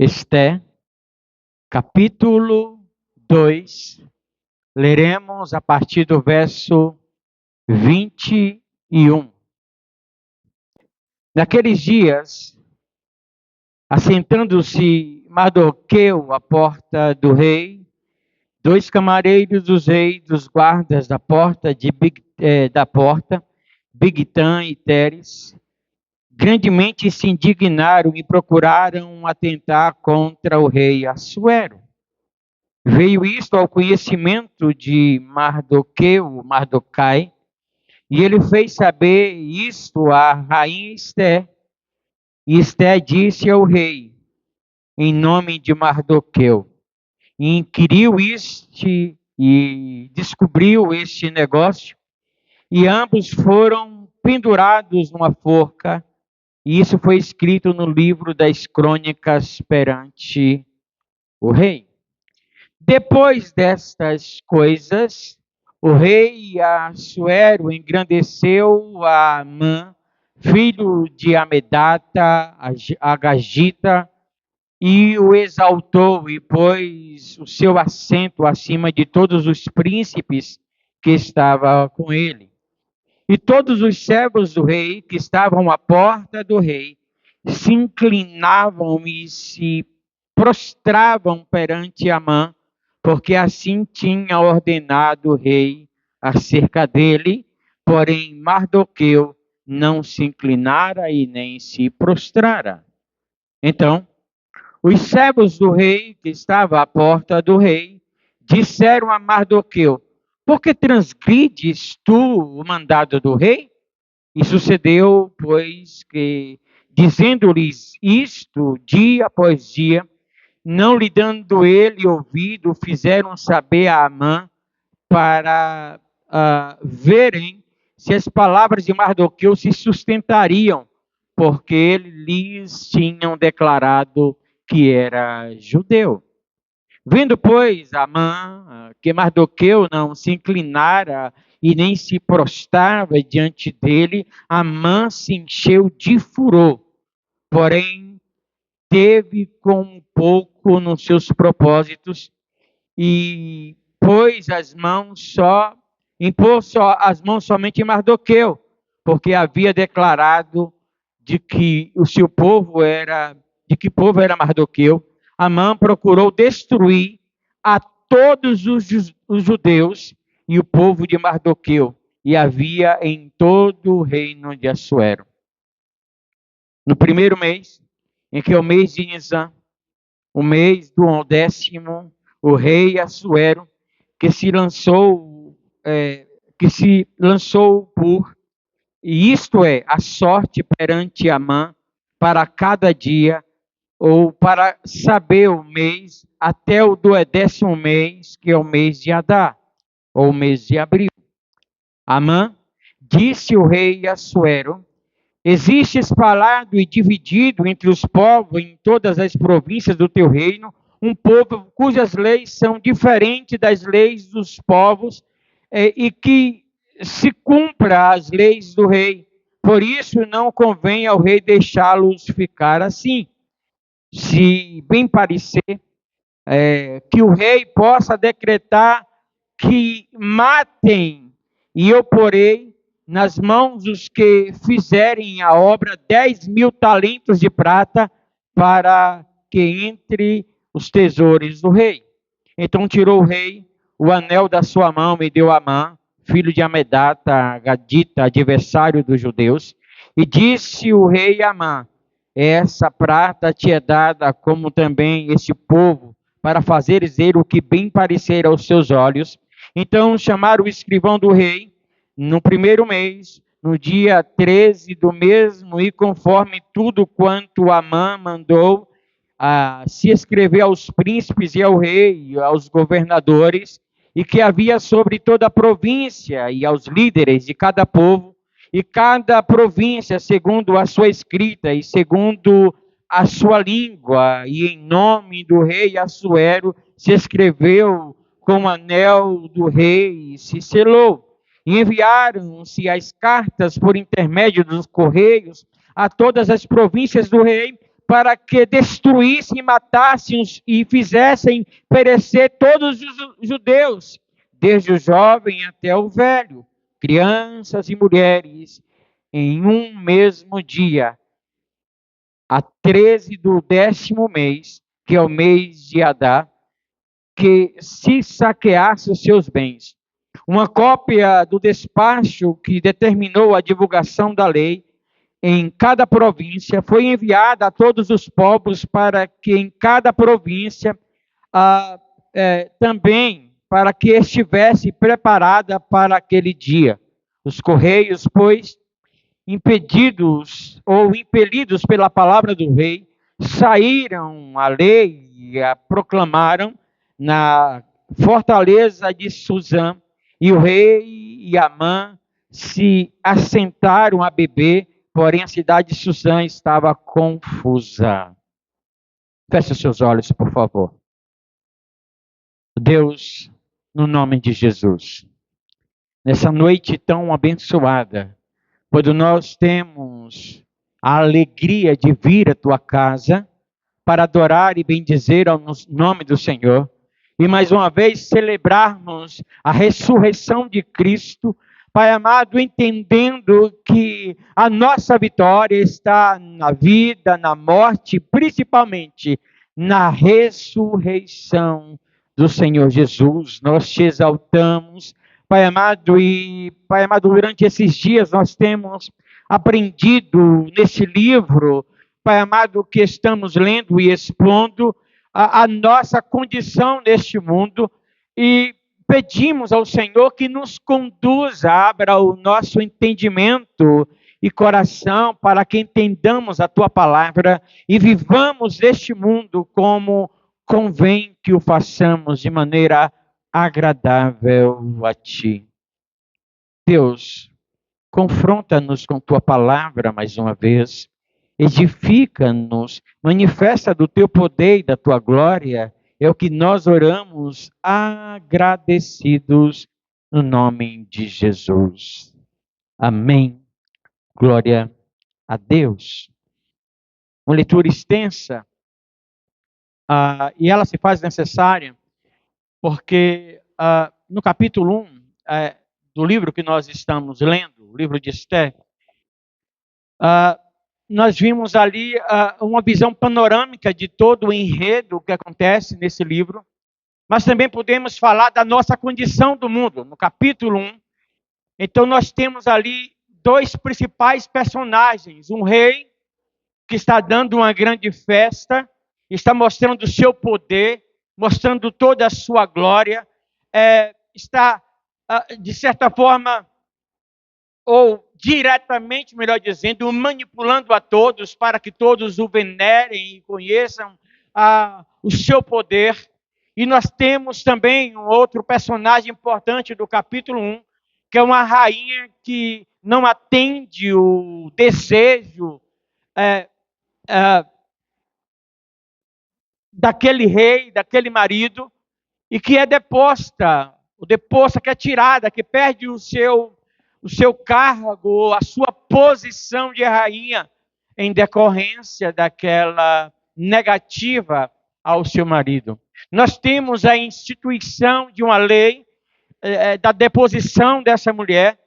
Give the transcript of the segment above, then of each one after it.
Esté, capítulo 2, leremos a partir do verso 21. Naqueles dias, assentando-se Mardoqueu à porta do rei, dois camareiros dos reis, dos guardas da porta, Bigtan e Teres, grandemente se indignaram e procuraram atentar contra o rei Assuero. Veio isto ao conhecimento de Mardocai, e ele fez saber isto à rainha Esté. E Esté disse ao rei, em nome de Mardoqueu, e inquiriu e descobriu este negócio, e ambos foram pendurados numa forca, e isso foi escrito no livro das crônicas perante o rei. Depois destas coisas, o rei Assuero engrandeceu a Amã, filho de Amedata, Agagita, e o exaltou e pôs o seu assento acima de todos os príncipes que estavam com ele. E todos os servos do rei que estavam à porta do rei se inclinavam e se prostravam perante Amã, porque assim tinha ordenado o rei acerca dele, porém Mardoqueu não se inclinara e nem se prostrara. Então, os servos do rei, que estavam à porta do rei, disseram a Mardoqueu: por que transgrides tu o mandado do rei? E sucedeu, pois, que, dizendo-lhes isto dia após dia, não lhe dando ele ouvido, fizeram saber a Amã para verem se as palavras de Mardoqueu se sustentariam, porque ele lhes tinham declarado que era judeu. Vendo, pois, Amã que Mardoqueu não se inclinara e nem se prostrava diante dele, Amã se encheu de furor, porém teve com um pouco nos seus propósitos e impôs as mãos somente em Mardoqueu, porque havia declarado de que de que povo era Mardoqueu. Amã procurou destruir a todos os judeus e o povo de Mardoqueu, e havia em todo o reino de Assuero. No primeiro mês, em que é o mês de Nisan, o mês do 10º, o rei Assuero, que se lançou por, e isto é, a sorte perante Amã, para cada dia, ou para saber o mês, até o do 10º mês, que é o mês de Adar, ou o mês de abril. Amã disse o rei Assuero: existe espalhado e dividido entre os povos em todas as províncias do teu reino, um povo cujas leis são diferentes das leis dos povos, e que se cumpra as leis do rei. Por isso não convém ao rei deixá-los ficar assim. Se bem parecer, que o rei possa decretar que matem, e eu porei nas mãos dos que fizerem a obra 10.000 talentos de prata, para que entre os tesouros do rei. Então tirou o rei o anel da sua mão e deu a Amã, filho de Amedata, Agagita, adversário dos judeus, e disse o rei a Amã: essa prata te é dada, como também esse povo, para fazeres ele o que bem parecer aos seus olhos. Então chamaram o escrivão do rei, no primeiro mês, no dia 13 do mesmo, e conforme tudo quanto Amã mandou, se escrever aos príncipes e ao rei, e aos governadores, e que havia sobre toda a província, e aos líderes de cada povo, e cada província segundo a sua escrita, e segundo a sua língua, e em nome do rei Assuero, se escreveu com o anel do rei, e se selou. E enviaram-se as cartas por intermédio dos correios a todas as províncias do rei, para que destruíssem, matassem e fizessem perecer todos os judeus, desde o jovem até o velho, crianças e mulheres, em um mesmo dia, a 13 do 10º mês, que é o mês de Adar, que se saqueasse os seus bens. Uma cópia do despacho que determinou a divulgação da lei em cada província foi enviada a todos os povos para que em cada província também para que estivesse preparada para aquele dia. Os correios, pois, impedidos ou impelidos pela palavra do rei, saíram a lei e a proclamaram na fortaleza de Suzã, e o rei e Amã se assentaram a beber, porém a cidade de Suzã estava confusa. Feche seus olhos, por favor. Deus, no nome de Jesus, nessa noite tão abençoada, quando nós temos a alegria de vir à tua casa para adorar e bendizer ao nome do Senhor, e mais uma vez celebrarmos a ressurreição de Cristo, Pai amado, entendendo que a nossa vitória está na vida, na morte, principalmente na ressurreição do Senhor Jesus. Nós te exaltamos, Pai amado, e Pai amado, durante esses dias nós temos aprendido nesse livro, Pai amado, que estamos lendo e expondo a nossa condição neste mundo, e pedimos ao Senhor que nos conduza, abra o nosso entendimento e coração para que entendamos a tua palavra e vivamos este mundo como convém que o façamos de maneira agradável a ti. Deus, confronta-nos com tua palavra mais uma vez, edifica-nos, manifesta do teu poder e da tua glória, é o que nós oramos agradecidos no nome de Jesus. Amém. Glória a Deus. Uma leitura extensa, e ela se faz necessária, porque no capítulo 1 do livro que nós estamos lendo, o livro de Esther, nós vimos ali uma visão panorâmica de todo o enredo que acontece nesse livro, mas também podemos falar da nossa condição do mundo, no capítulo 1. Então nós temos ali dois principais personagens, um rei que está dando uma grande festa, está mostrando o seu poder, mostrando toda a sua glória, está, de certa forma, ou diretamente, melhor dizendo, manipulando a todos para que todos o venerem e conheçam o seu poder. E nós temos também um outro personagem importante do capítulo 1, que é uma rainha que não atende o desejo daquele rei, daquele marido, e que é deposta, que é tirada, que perde o seu cargo, a sua posição de rainha, em decorrência daquela negativa ao seu marido. Nós temos a instituição de uma lei da deposição dessa mulher,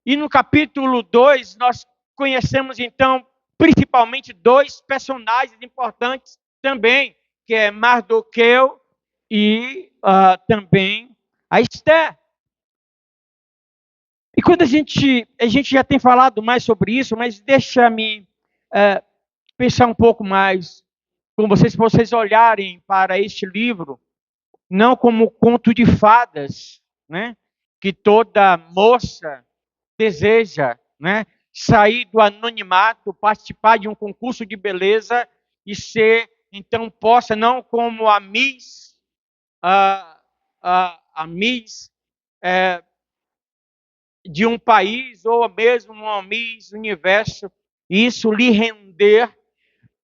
e no capítulo 2 nós conhecemos então principalmente dois personagens importantes também, que é Mardoqueu e também a Esther. E quando a gente já tem falado mais sobre isso, mas deixa-me pensar um pouco mais com vocês, se vocês olharem para este livro, não como conto de fadas, né, que toda moça deseja, né, sair do anonimato, participar de um concurso de beleza e ser, então, possa, não como a Miss, de um país, ou mesmo uma Miss Universo, isso lhe render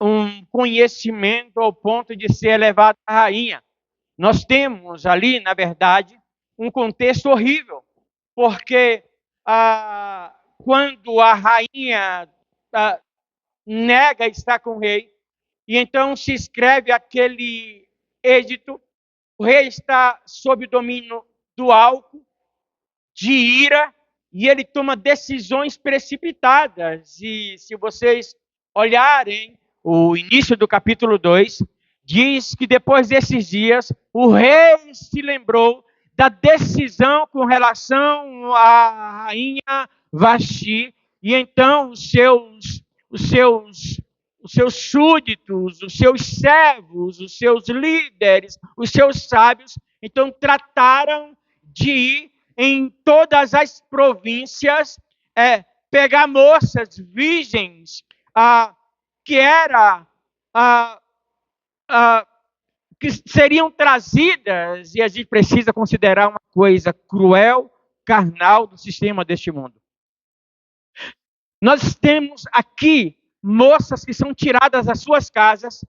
um conhecimento ao ponto de ser elevada a rainha. Nós temos ali, na verdade, um contexto horrível, porque quando a rainha nega estar com o rei, e então se escreve aquele êdito. O rei está sob o domínio do álcool, de ira, e ele toma decisões precipitadas. E se vocês olharem o início do capítulo 2, diz que depois desses dias, o rei se lembrou da decisão com relação à rainha Vasti, e então os seus súditos, os seus servos, os seus líderes, os seus sábios, então trataram de ir em todas as províncias, pegar moças virgens, que era que seriam trazidas, e a gente precisa considerar uma coisa cruel, carnal do sistema deste mundo. Nós temos aqui moças que são tiradas das suas casas,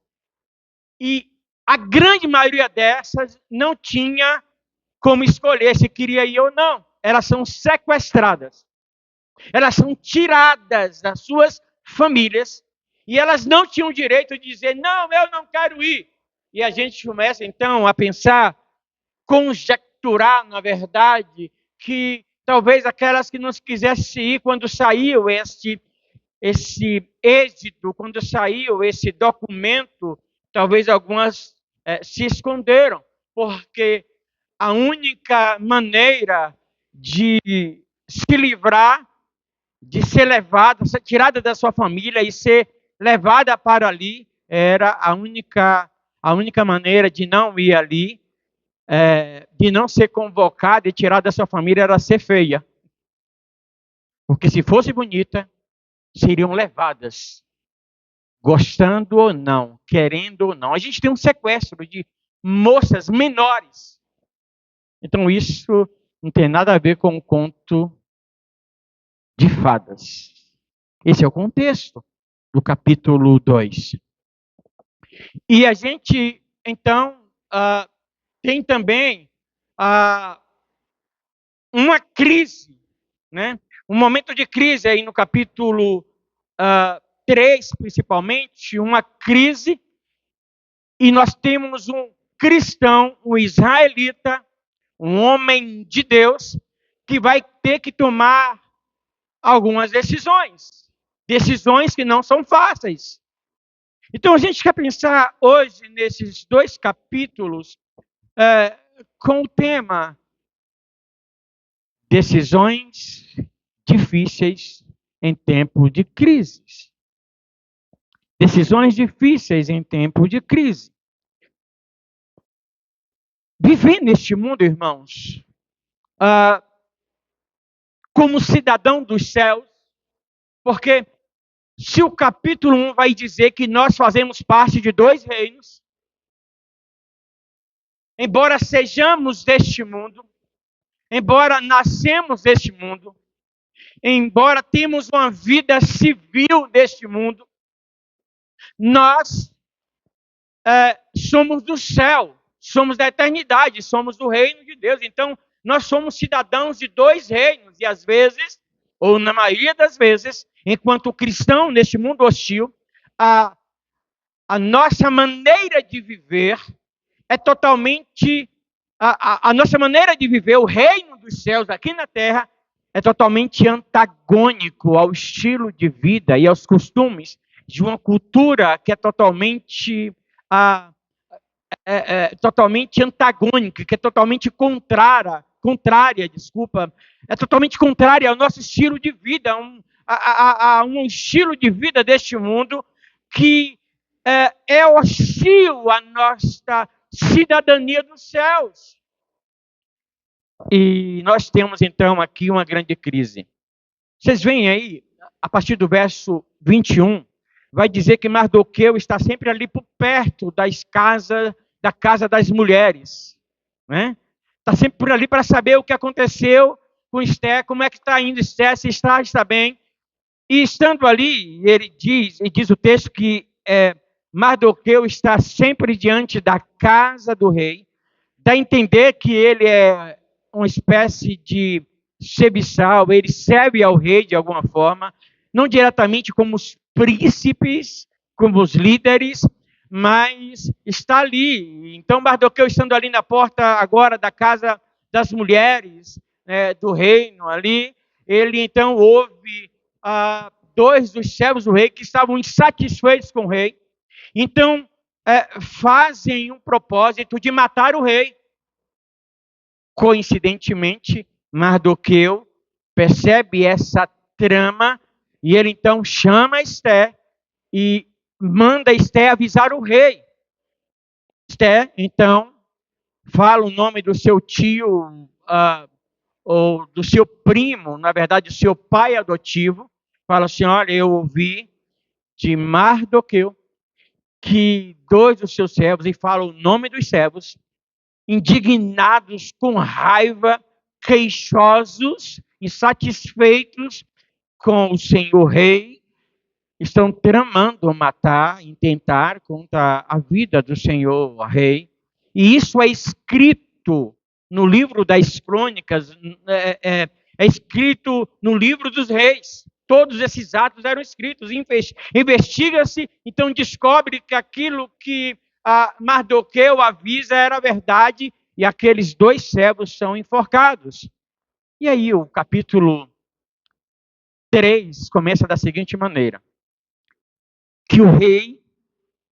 e a grande maioria dessas não tinha como escolher se queria ir ou não. Elas são sequestradas. Elas são tiradas das suas famílias, e elas não tinham direito de dizer, não, eu não quero ir. E a gente começa, então, a pensar, conjecturar, na verdade, que talvez aquelas que não quisessem ir quando saiu esse êxito, quando saiu esse documento, talvez algumas se esconderam, porque a única maneira de se livrar, de ser levada, ser tirada da sua família e ser levada para ali, era a única maneira de não ir ali, de não ser convocada e tirada da sua família, era ser feia. Porque se fosse bonita, seriam levadas, gostando ou não, querendo ou não. A gente tem um sequestro de moças menores. Então isso não tem nada a ver com o conto de fadas. Esse é o contexto do capítulo 2. E a gente, então, tem também uma crise, né? Um momento de crise aí no capítulo 3, principalmente, uma crise, e nós temos um cristão, um israelita, um homem de Deus, que vai ter que tomar algumas decisões que não são fáceis. Então a gente quer pensar hoje nesses 2 capítulos com o tema decisões difíceis em tempo de crise. Decisões difíceis em tempo de crise. Viver neste mundo, irmãos, como cidadão dos céus, porque se o capítulo 1 vai dizer que nós fazemos parte de 2 reinos, embora sejamos deste mundo, embora nascemos deste mundo, embora temos uma vida civil deste mundo, nós somos do céu, somos da eternidade, somos do reino de Deus. Então, nós somos cidadãos de 2 reinos, e às vezes, ou na maioria das vezes, enquanto cristão neste mundo hostil, a nossa maneira de viver é totalmente, a nossa maneira de viver o reino dos céus aqui na terra é totalmente antagônico ao estilo de vida e aos costumes de uma cultura que é totalmente totalmente antagônica, que é totalmente contrária, é totalmente contrária ao nosso estilo de vida, a um estilo de vida deste mundo que é hostil à nossa cidadania dos céus. E nós temos então aqui uma grande crise. Vocês veem aí, a partir do verso 21, vai dizer que Mardoqueu está sempre ali por perto da casa das mulheres, né? Está sempre por ali para saber o que aconteceu com Esther, como é que está indo Esther, se está bem. E estando ali, ele diz o texto que Mardoqueu está sempre diante da casa do rei, dá a entender que ele é uma espécie de serviçal, ele serve ao rei de alguma forma, não diretamente como os príncipes, como os líderes, mas está ali. Então, Mardoqueu, estando ali na porta agora da casa das mulheres, do reino ali, ele então ouve dois dos servos do rei que estavam insatisfeitos com o rei. Então, fazem um propósito de matar o rei. Coincidentemente, Mardoqueu percebe essa trama e ele então chama Esté e manda Esté avisar o rei. Esté, então, fala o nome do seu tio, ou do seu primo, na verdade, do seu pai adotivo. Fala assim: olha, eu ouvi de Mardoqueu que dois dos seus servos, e fala o nome dos servos, indignados, com raiva, queixosos, insatisfeitos com o senhor rei, estão tramando matar, intentar contra a vida do senhor rei. E isso é escrito no livro das crônicas, é escrito no livro dos reis. Todos esses atos eram escritos. Investiga-se, então descobre que aquilo que Mardoqueu avisa era verdade, e aqueles dois servos são enforcados. E aí o capítulo 3 começa da seguinte maneira: que o rei,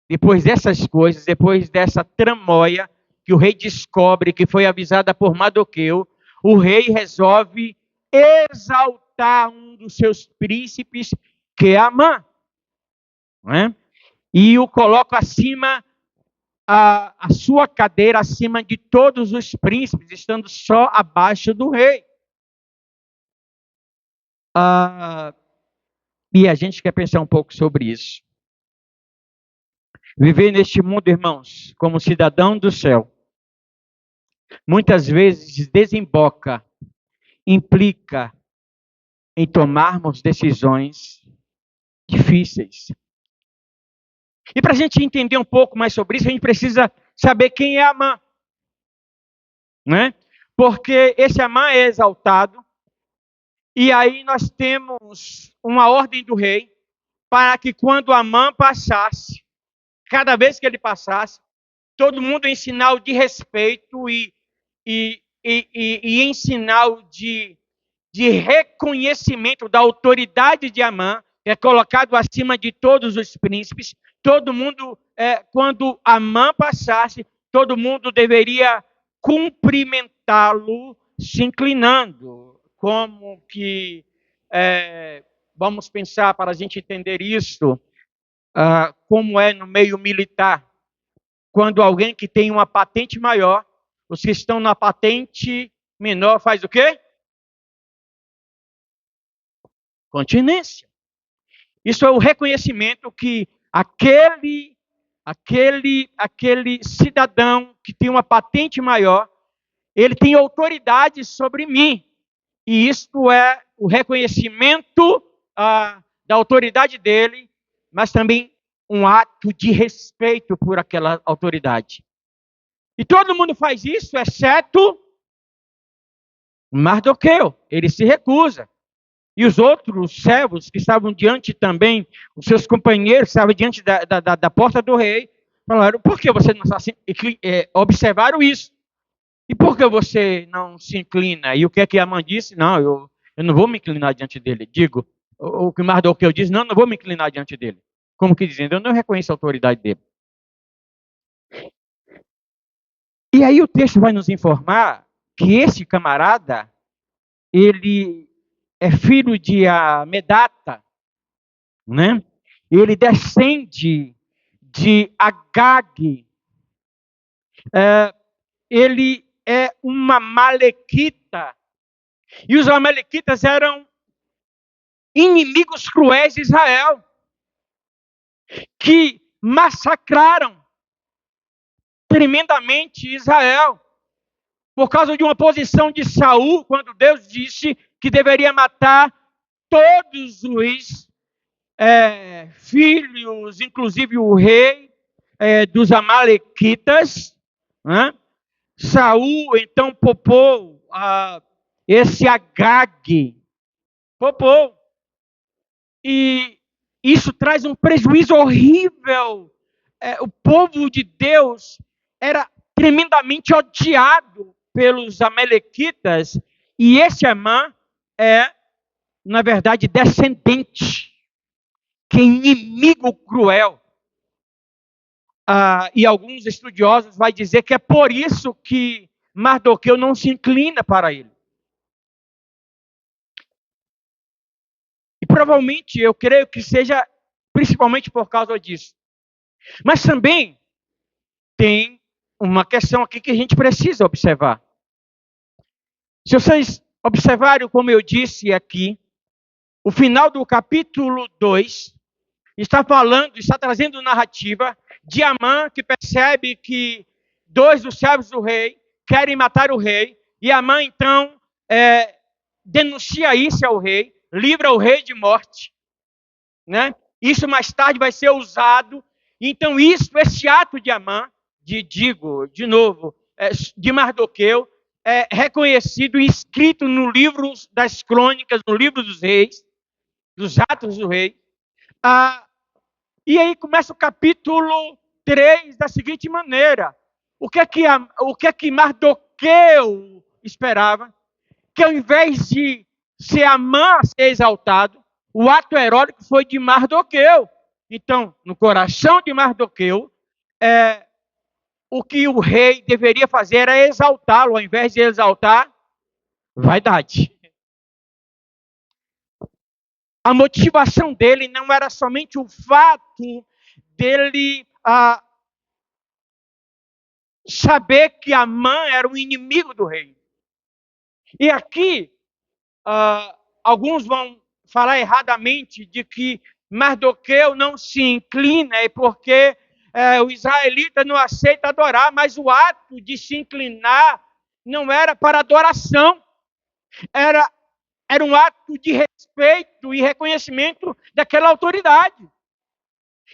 depois dessas coisas, depois dessa tramóia, que o rei descobre que foi avisada por Mardoqueu, o rei resolve exaltar um dos seus príncipes, que é Amã, não é? E o coloca acima, a sua cadeira acima de todos os príncipes, estando só abaixo do rei. E a gente quer pensar um pouco sobre isso. Viver neste mundo, irmãos, como cidadão do céu, muitas vezes desemboca, implica em tomarmos decisões difíceis. E para a gente entender um pouco mais sobre isso, a gente precisa saber quem é Amã, né? Porque esse Amã é exaltado, e aí nós temos uma ordem do rei para que quando Amã passasse, cada vez que ele passasse, todo mundo em sinal de respeito e em sinal de reconhecimento da autoridade de Amã, é colocado acima de todos os príncipes. Todo mundo, quando Amã passasse, todo mundo deveria cumprimentá-lo, se inclinando. Como que, vamos pensar para a gente entender isso, como é no meio militar. Quando alguém que tem uma patente maior, os que estão na patente menor faz o quê? Continência. Isso é o reconhecimento que aquele cidadão que tem uma patente maior, ele tem autoridade sobre mim. E isto é o reconhecimento da autoridade dele, mas também um ato de respeito por aquela autoridade. E todo mundo faz isso, exceto Mardoqueu. Ele se recusa. E os outros servos que estavam diante também, os seus companheiros que estavam diante da porta do rei, falaram: por que você não está assim? Observaram isso. E por que você não se inclina? E o que é que Amã disse? Não, eu não vou me inclinar diante dele. Digo, o que Mardoqueu diz: não vou me inclinar diante dele. Como que dizendo, eu não reconheço a autoridade dele. E aí o texto vai nos informar que esse camarada, ele é filho de Amedata, né? Ele descende de Agag. Ele é uma malequita. E os amalequitas eram inimigos cruéis de Israel, que massacraram tremendamente Israel, por causa de uma posição de Saul, quando Deus disse que deveria matar todos os filhos, inclusive o rei dos amalequitas, né? Saul então popou esse Agag, popou, e isso traz um prejuízo horrível o povo de Deus era tremendamente odiado pelos amalequitas, e esse Amã é, na verdade, descendente, que é inimigo cruel. E alguns estudiosos vão dizer que é por isso que Mardoqueu não se inclina para ele. E provavelmente, eu creio que seja principalmente por causa disso. Mas também tem uma questão aqui que a gente precisa observar. Se vocês observarem, como eu disse aqui, o final do capítulo 2 está trazendo narrativa de Amã, que percebe que dois dos servos do rei querem matar o rei, e Amã, então, denuncia isso ao rei, livra o rei de morte, né? Isso mais tarde vai ser usado. Então, esse ato de Amã, de Mardoqueu, é reconhecido e escrito no livro das crônicas, no livro dos reis, dos atos do rei. E aí começa o capítulo 3 da seguinte maneira. O que é que Mardoqueu esperava? Que ao invés de ser Amã a ser exaltado, o ato heróico foi de Mardoqueu. Então, no coração de Mardoqueu, o que o rei deveria fazer era exaltá-lo, ao invés de exaltar vaidade. A motivação dele não era somente o fato dele saber que Amã era o inimigo do rei. E aqui, alguns vão falar erradamente de que Mardoqueu não se inclina porque o israelita não aceita adorar, mas o ato de se inclinar não era para adoração, era um ato de respeito e reconhecimento daquela autoridade.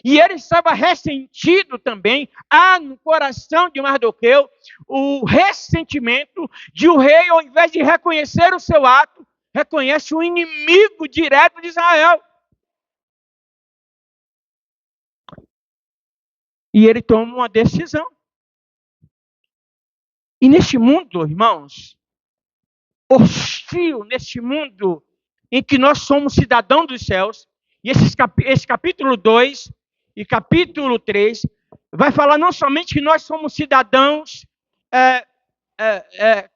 E ele estava ressentido também, no coração de Mardoqueu, o ressentimento de o rei, ao invés de reconhecer o seu ato, reconhece o inimigo direto de Israel. E ele toma uma decisão. E neste mundo, irmãos, hostil, neste mundo em que nós somos cidadãos dos céus, e esse capítulo 2 e capítulo 3 vai falar não somente que nós somos cidadãos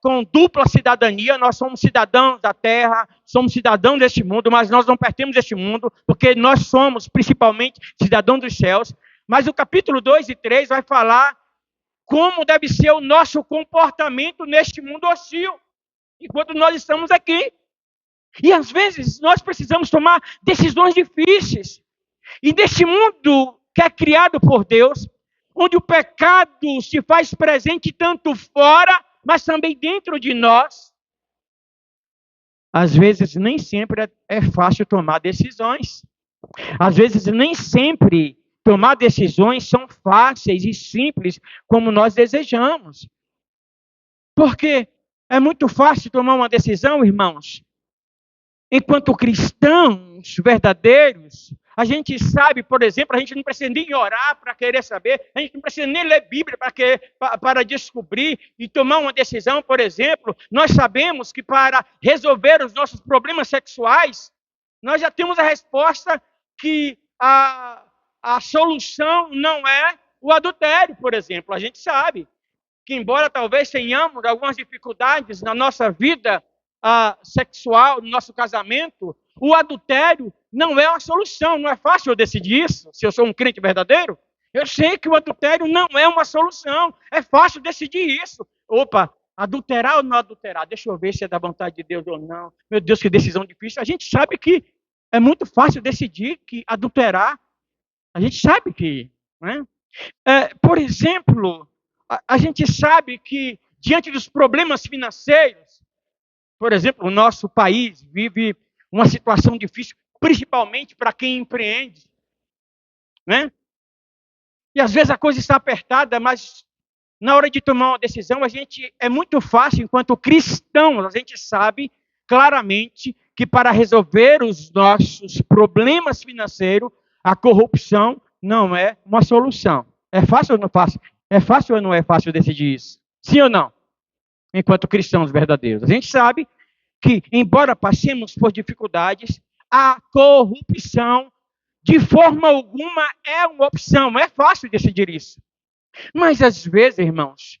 com dupla cidadania, nós somos cidadãos da terra, somos cidadãos deste mundo, mas nós não pertencemos a este mundo, porque nós somos principalmente cidadãos dos céus. Mas o capítulo 2 e 3 vai falar como deve ser o nosso comportamento neste mundo hostil, enquanto nós estamos aqui. E às vezes nós precisamos tomar decisões difíceis. E neste mundo que é criado por Deus, onde o pecado se faz presente tanto fora, mas também dentro de nós, às vezes nem sempre é fácil tomar decisões. Às vezes nem sempre tomar decisões são fáceis e simples como nós desejamos. Porque é muito fácil tomar uma decisão, irmãos. Enquanto cristãos verdadeiros, a gente sabe, por exemplo, a gente não precisa nem orar para querer saber, a gente não precisa nem ler Bíblia para descobrir e tomar uma decisão, por exemplo. Nós sabemos que para resolver os nossos problemas sexuais, nós já temos a resposta que a solução não é o adultério, por exemplo. A gente sabe que, embora talvez tenhamos algumas dificuldades na nossa vida sexual, no nosso casamento, o adultério não é uma solução. Não é fácil eu decidir isso, se eu sou um crente verdadeiro. Eu sei que o adultério não é uma solução. É fácil decidir isso. Adulterar ou não adulterar? Deixa eu ver se é da vontade de Deus ou não. Meu Deus, que decisão difícil. A gente sabe que é muito fácil decidir que adulterar. A gente sabe que, né? Por exemplo, a gente sabe que diante dos problemas financeiros, por exemplo, o nosso país vive uma situação difícil, principalmente para quem empreende, né? E às vezes a coisa está apertada, mas na hora de tomar uma decisão, é muito fácil, enquanto cristãos, a gente sabe claramente que para resolver os nossos problemas financeiros, a corrupção não é uma solução. É fácil ou não fácil? É fácil ou não é fácil decidir isso? Sim ou não? Enquanto cristãos verdadeiros. A gente sabe que, embora passemos por dificuldades, a corrupção, de forma alguma, é uma opção. É fácil decidir isso. Mas, às vezes, irmãos,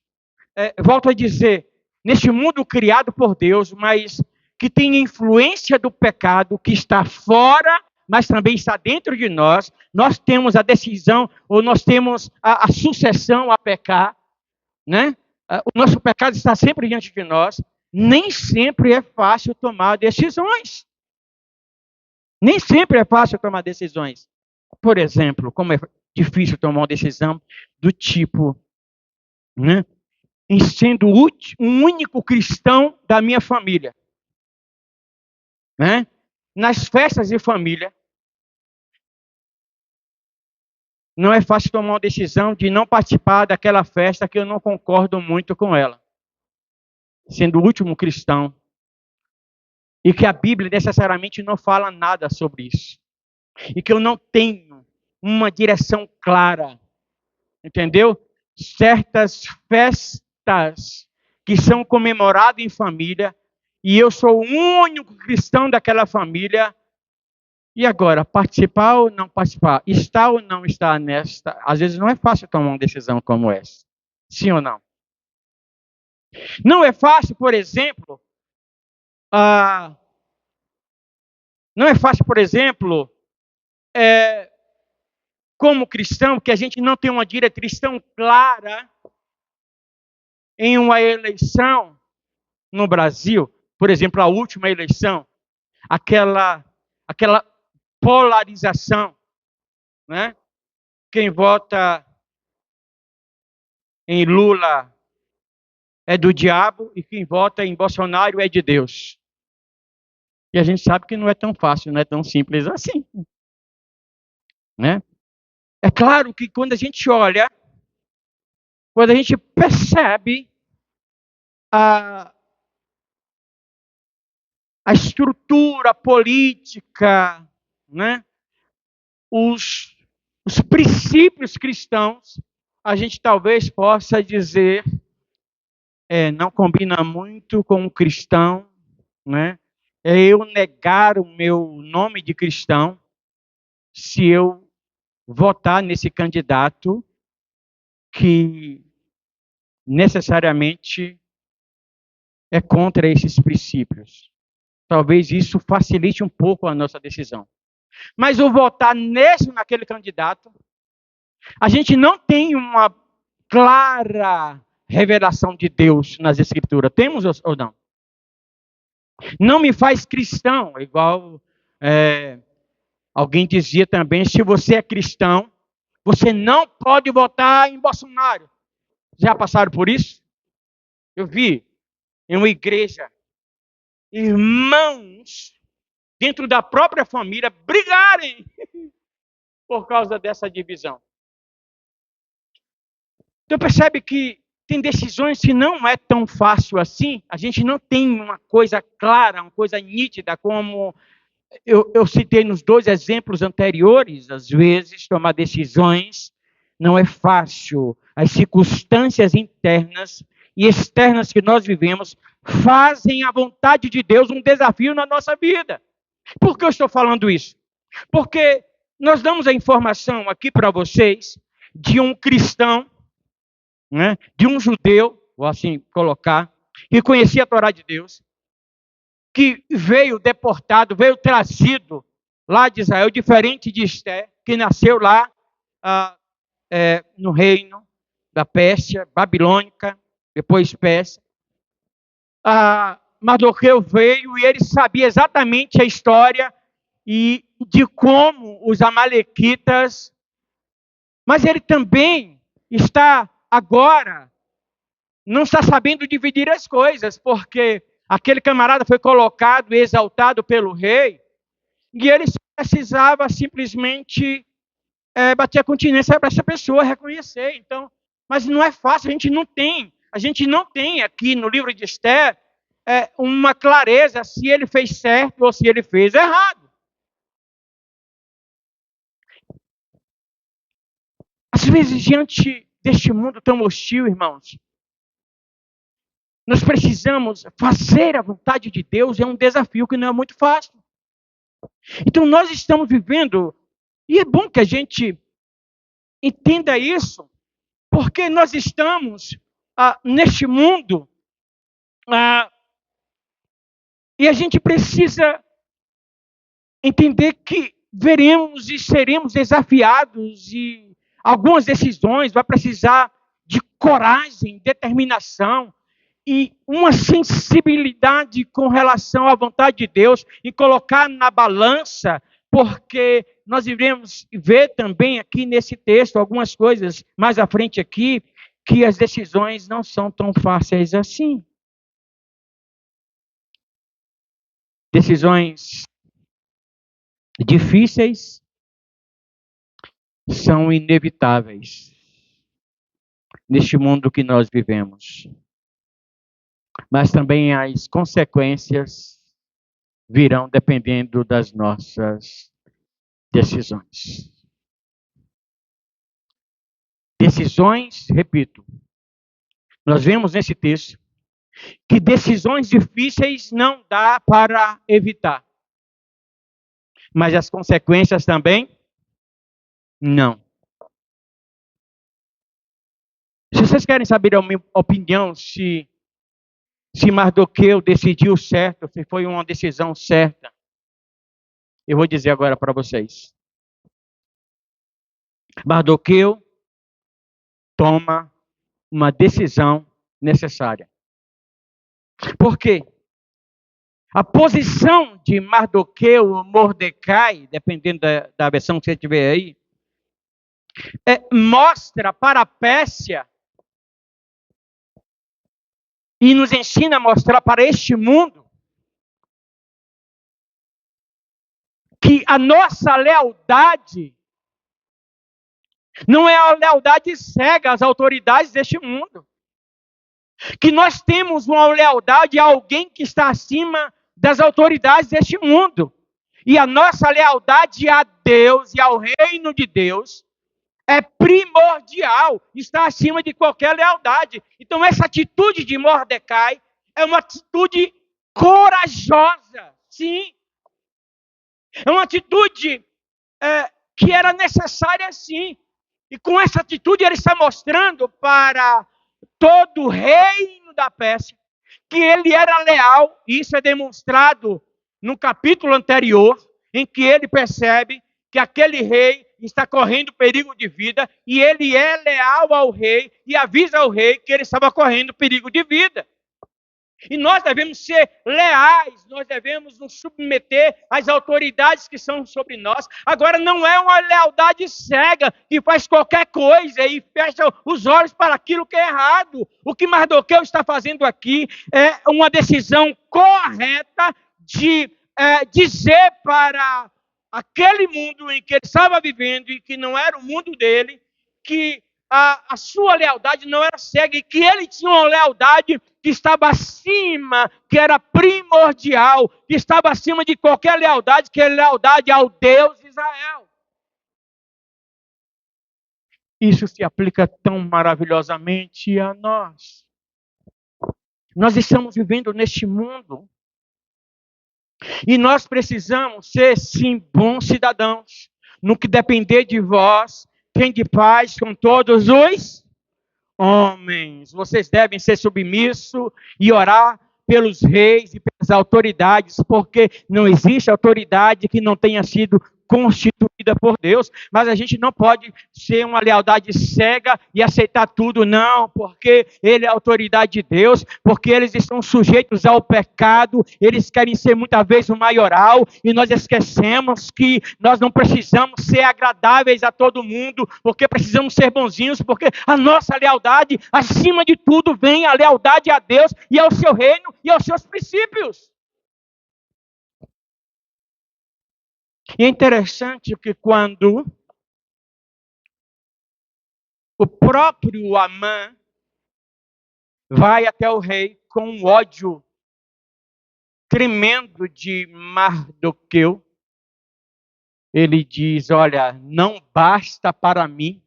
volto a dizer, neste mundo criado por Deus, mas que tem influência do pecado, que está fora, mas também está dentro de nós, nós temos a decisão, ou nós temos a sucessão a pecar, né? O nosso pecado está sempre diante de nós. Nem sempre é fácil tomar decisões. Nem sempre é fácil tomar decisões. Por exemplo, como é difícil tomar uma decisão do tipo, né? Em sendo um único cristão da minha família, né? Nas festas de família, não é fácil tomar uma decisão de não participar daquela festa que eu não concordo muito com ela, sendo o último cristão, e que a Bíblia necessariamente não fala nada sobre isso, e que eu não tenho uma direção clara, entendeu? Certas festas que são comemoradas em família, e eu sou o único cristão daquela família. E agora, participar ou não participar? Estar ou não estar nesta? Às vezes não é fácil tomar uma decisão como essa. Sim ou não? Não é fácil, por exemplo, não é fácil, por exemplo, como cristão, que a gente não tem uma diretriz tão clara em uma eleição no Brasil, por exemplo, a última eleição, aquela polarização, né? Quem vota em Lula é do diabo e quem vota em Bolsonaro é de Deus. E a gente sabe que não é tão fácil, não é tão simples assim, né? É claro que quando a gente olha, quando a gente percebe a estrutura política, né? Os princípios cristãos, a gente talvez possa dizer, não combina muito com um cristão, né? É eu negar o meu nome de cristão se eu votar nesse candidato que necessariamente é contra esses princípios. Talvez isso facilite um pouco a nossa decisão. Mas o votar nesse ou naquele candidato, a gente não tem uma clara revelação de Deus nas Escrituras. Temos ou não? Não me faz cristão, igual alguém dizia também, se você é cristão, você não pode votar em Bolsonaro. Já passaram por isso? Eu vi em uma igreja irmãos dentro da própria família brigarem por causa dessa divisão. Então percebe que tem decisões que não é tão fácil assim, a gente não tem uma coisa clara, uma coisa nítida, como eu citei nos 2 exemplos anteriores. Às vezes tomar decisões não é fácil. As circunstâncias internas e externas que nós vivemos fazem a vontade de Deus um desafio na nossa vida. Por que eu estou falando isso? Porque nós damos a informação aqui para vocês de um cristão, né, de um judeu, vou assim colocar, que conhecia a Torá de Deus, que veio deportado, veio trazido lá de Israel, diferente de Esté, que nasceu lá no reino da Pérsia, babilônica, depois Pérsia. Mardoqueu veio e ele sabia exatamente a história e de como os amalequitas, mas ele também está agora, não está sabendo dividir as coisas, porque aquele camarada foi colocado e exaltado pelo rei, e ele precisava simplesmente bater a continência para essa pessoa reconhecer. Então, mas não é fácil, a gente não tem aqui no livro de Esther uma clareza se ele fez certo ou se ele fez errado. Às vezes, diante deste mundo tão hostil, irmãos, nós precisamos fazer a vontade de Deus, é um desafio que não é muito fácil. Então, nós estamos vivendo, e é bom que a gente entenda isso, porque nós estamos neste mundo, e a gente precisa entender que veremos e seremos desafiados, e algumas decisões vai precisar de coragem, determinação e uma sensibilidade com relação à vontade de Deus e colocar na balança, porque nós iremos ver também aqui nesse texto algumas coisas mais à frente aqui, que as decisões não são tão fáceis assim. Decisões difíceis são inevitáveis neste mundo que nós vivemos. Mas também as consequências virão dependendo das nossas decisões. Decisões, repito, nós vemos nesse texto que decisões difíceis não dá para evitar. Mas as consequências também não. Se vocês querem saber a minha opinião, se Mardoqueu decidiu certo, se foi uma decisão certa, eu vou dizer agora para vocês. Mardoqueu toma uma decisão necessária. Por quê? A posição de Mardoqueu ou Mordecai, dependendo da versão que você tiver aí, mostra para a Pérsia e nos ensina a mostrar para este mundo que a nossa lealdade não é a lealdade cega às autoridades deste mundo. Que nós temos uma lealdade a alguém que está acima das autoridades deste mundo. E a nossa lealdade a Deus e ao reino de Deus é primordial, está acima de qualquer lealdade. Então essa atitude de Mordecai é uma atitude corajosa, sim. É uma atitude que era necessária, sim. E com essa atitude ele está mostrando para todo o reino da Pérsia que ele era leal. Isso é demonstrado no capítulo anterior, em que ele percebe que aquele rei está correndo perigo de vida e ele é leal ao rei e avisa ao rei que ele estava correndo perigo de vida. E nós devemos ser leais, nós devemos nos submeter às autoridades que são sobre nós. Agora, não é uma lealdade cega que faz qualquer coisa e fecha os olhos para aquilo que é errado. O que Mardoqueu está fazendo aqui é uma decisão correta de dizer para aquele mundo em que ele estava vivendo e que não era o mundo dele, que a sua lealdade não era cega e que ele tinha uma lealdade que estava acima, que era primordial, que estava acima de qualquer lealdade, que é lealdade ao Deus de Israel. Isso se aplica tão maravilhosamente a nós. Nós estamos vivendo neste mundo e nós precisamos ser, sim, bons cidadãos. No que depender de vós, tende paz com todos os homens. Vocês devem ser submissos e orar pelos reis e pelas autoridades, porque não existe autoridade que não tenha sido constituída por Deus, mas a gente não pode ser uma lealdade cega e aceitar tudo, não, porque ele é a autoridade de Deus, porque eles estão sujeitos ao pecado, eles querem ser muitas vezes o maioral, e nós esquecemos que nós não precisamos ser agradáveis a todo mundo, porque precisamos ser bonzinhos, porque a nossa lealdade, acima de tudo, vem a lealdade a Deus e ao seu reino e aos seus princípios. E é interessante que quando o próprio Amã vai até o rei com um ódio tremendo de Mardoqueu, ele diz: olha, não basta para mim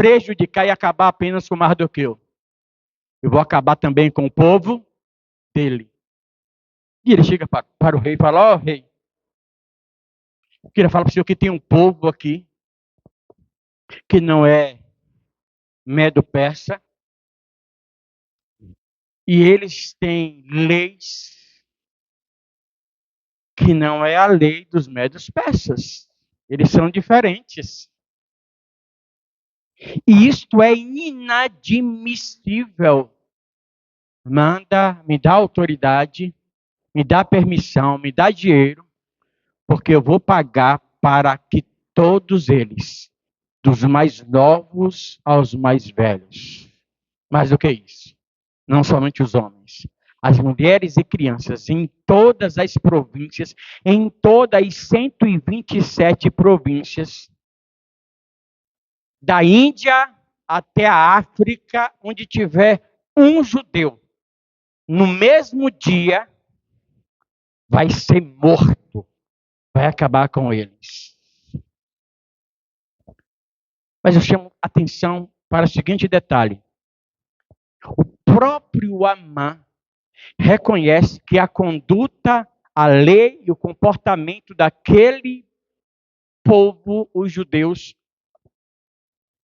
prejudicar e acabar apenas com Mardoqueu. Eu vou acabar também com o povo dele. E ele chega para o rei e fala: ó, rei, eu queria falar para o senhor que tem um povo aqui que não é medo-persa, e eles têm leis que não é a lei dos medos-persas. Eles são diferentes. E isto é inadmissível. Me dá autoridade, me dá permissão, me dá dinheiro, porque eu vou pagar para que todos eles, dos mais novos aos mais velhos. Mais do que isso, não somente os homens, as mulheres e crianças em todas as províncias, em todas as 127 províncias, da Índia até a África, onde tiver um judeu, no mesmo dia, vai ser morto, vai acabar com eles. Mas eu chamo atenção para o seguinte detalhe. O próprio Amã reconhece que a conduta, a lei e o comportamento daquele povo, os judeus,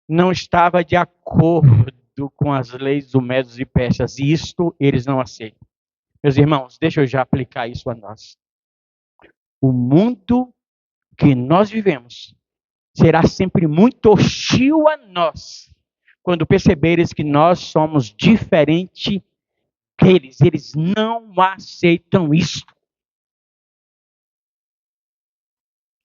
não estava de acordo com as leis do Medos e Persas. E isto eles não aceitam. Meus irmãos, deixa eu já aplicar isso a nós. O mundo que nós vivemos será sempre muito hostil a nós, quando perceberes que nós somos diferentes deles. Eles não aceitam isso.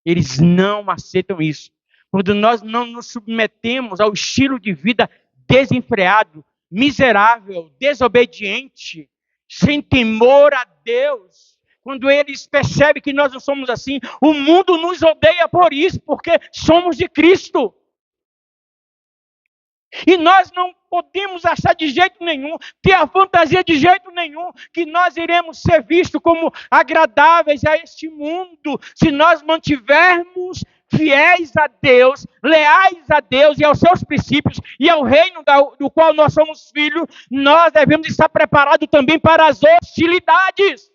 Eles não aceitam isso. Quando nós não nos submetemos ao estilo de vida desenfreado, miserável, desobediente, sem temor a Deus, quando eles percebem que nós não somos assim, o mundo nos odeia por isso, porque somos de Cristo. E nós não podemos achar de jeito nenhum, ter a fantasia de jeito nenhum, que nós iremos ser vistos como agradáveis a este mundo, se nós mantivermos fiéis a Deus, leais a Deus e aos seus princípios, e ao reino do qual nós somos filhos. Nós devemos estar preparados também para as hostilidades,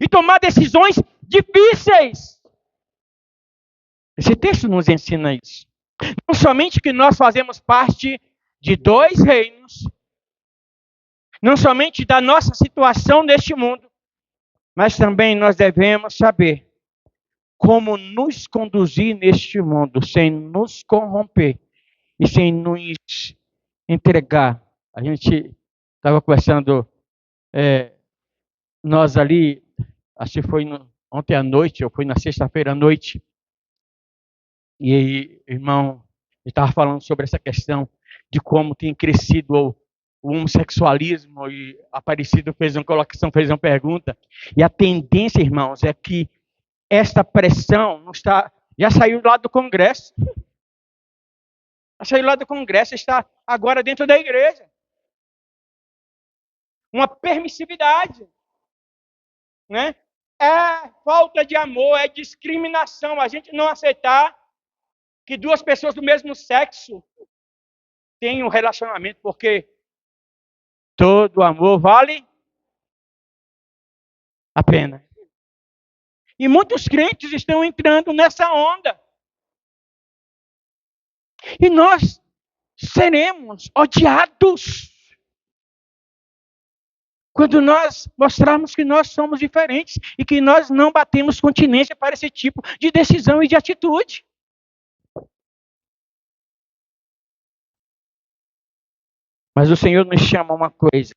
e tomar decisões difíceis. Esse texto nos ensina isso. Não somente que nós fazemos parte de dois reinos, não somente da nossa situação neste mundo, mas também nós devemos saber como nos conduzir neste mundo, sem nos corromper e sem nos entregar. A gente estava conversando, nós ali, acho que foi ontem à noite, ou foi na sexta-feira à noite, e aí, irmão, ele estava falando sobre essa questão de como tem crescido o homossexualismo, e Aparecido fez uma pergunta, e a tendência, irmãos, é que esta pressão não está, já saiu lá do Congresso, está agora dentro da igreja. Uma permissividade, né? É falta de amor, é discriminação, a gente não aceitar que duas pessoas do mesmo sexo tenham um relacionamento, porque todo amor vale a pena. E muitos crentes estão entrando nessa onda. E nós seremos odiados quando nós mostrarmos que nós somos diferentes e que nós não batemos continência para esse tipo de decisão e de atitude. Mas o Senhor nos chama uma coisa.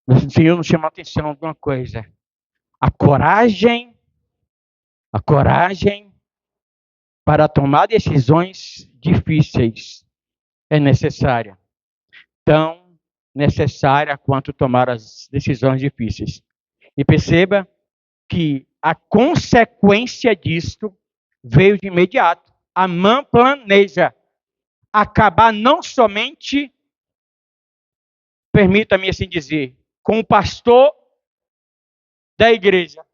O Senhor nos chama a atenção de uma coisa. A coragem para tomar decisões difíceis é necessária. Tão necessária quanto tomar as decisões difíceis. E perceba que a consequência disto veio de imediato. Amã planeja acabar não somente, permita-me assim dizer, com o pastor da igreja.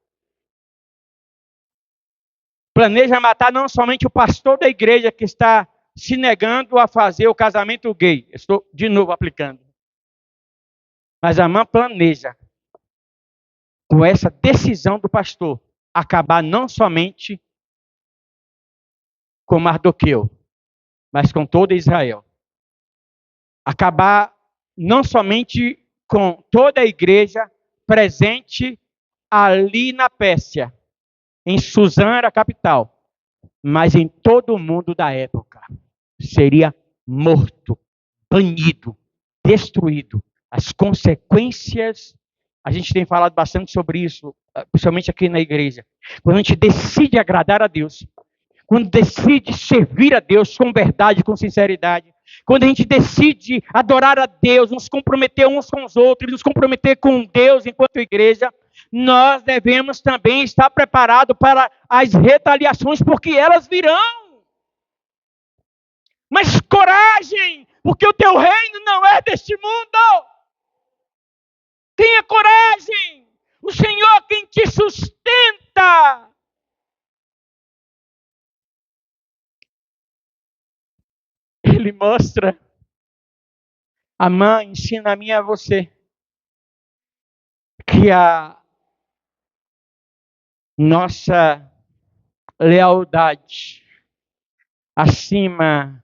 planeja matar não somente o pastor da igreja que está se negando a fazer o casamento gay. Estou de novo aplicando. Mas Amã planeja, com essa decisão do pastor, acabar não somente com Mardoqueu, mas com toda Israel. Acabar não somente com toda a igreja presente ali na Pérsia, em Suzã era a capital, mas em todo o mundo da época. Seria morto, banido, destruído. As consequências, a gente tem falado bastante sobre isso, principalmente aqui na igreja. Quando a gente decide agradar a Deus, quando decide servir a Deus com verdade, com sinceridade, quando a gente decide adorar a Deus, nos comprometer uns com os outros, nos comprometer com Deus enquanto igreja, nós devemos também estar preparados para as retaliações, porque elas virão. Mas coragem, porque o teu reino não é deste mundo. Tenha coragem, o Senhor quem te sustenta. Ele mostra, Amã ensina a mim e a você, que a nossa lealdade, acima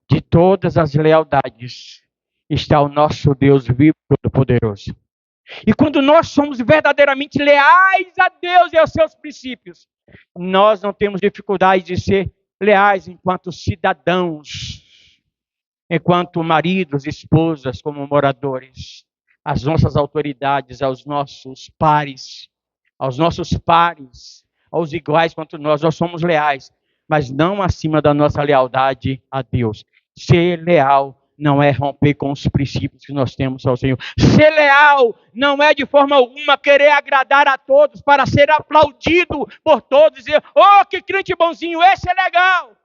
de todas as lealdades, está o nosso Deus vivo e todo-poderoso. E quando nós somos verdadeiramente leais a Deus e aos seus princípios, nós não temos dificuldade de ser leais enquanto cidadãos, enquanto maridos, esposas, como moradores, às nossas autoridades, aos nossos pares, aos iguais quanto nós somos leais, mas não acima da nossa lealdade a Deus. Ser leal não é romper com os princípios que nós temos ao Senhor. Ser leal não é de forma alguma querer agradar a todos para ser aplaudido por todos e dizer, oh, que crente bonzinho, esse é legal.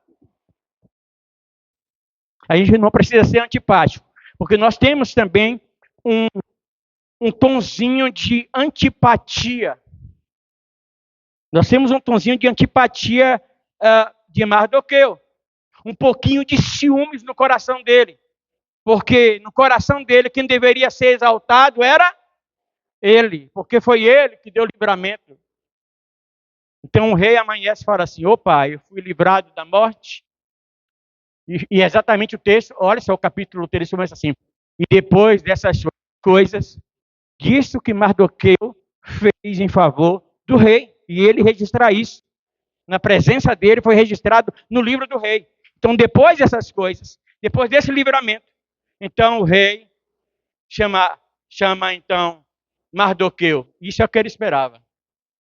A gente não precisa ser antipático, porque nós temos também um tonzinho de antipatia. Nós temos um tonzinho de antipatia de Mardoqueu. Um pouquinho de ciúmes no coração dele. Porque no coração dele, quem deveria ser exaltado era ele. Porque foi ele que deu o livramento. Então o rei amanhece e fala assim, opa, eu fui livrado da morte. E exatamente o texto, olha só o capítulo 3 começa assim. E depois dessas coisas, disso que Mardoqueu fez em favor do rei. E ele registra isso. Na presença dele foi registrado no livro do rei. Então depois dessas coisas, depois desse livramento, então o rei chama então Mardoqueu. Isso é o que ele esperava.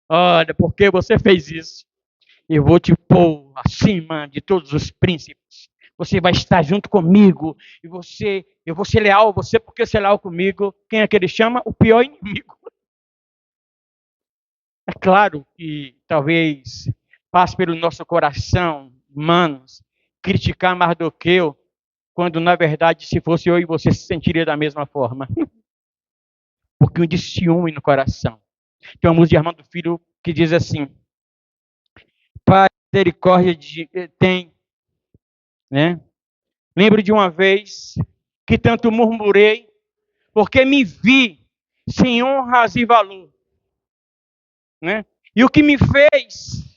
Olha, porque você fez isso, eu vou te pôr acima de todos os príncipes. Você vai estar junto comigo. E eu vou ser leal a você porque você é leal comigo. Quem é que ele chama? O pior inimigo. É claro que talvez passe pelo nosso coração, humanos, criticar Mardoqueu, quando na verdade, se fosse eu e você, se sentiria da mesma forma. Um pouquinho de ciúme no coração. Tem uma música de Armando Filho que diz assim, Pai, misericórdia tem, né? Lembro de uma vez que tanto murmurei, porque me vi sem honras e valor. Né? E o que me fez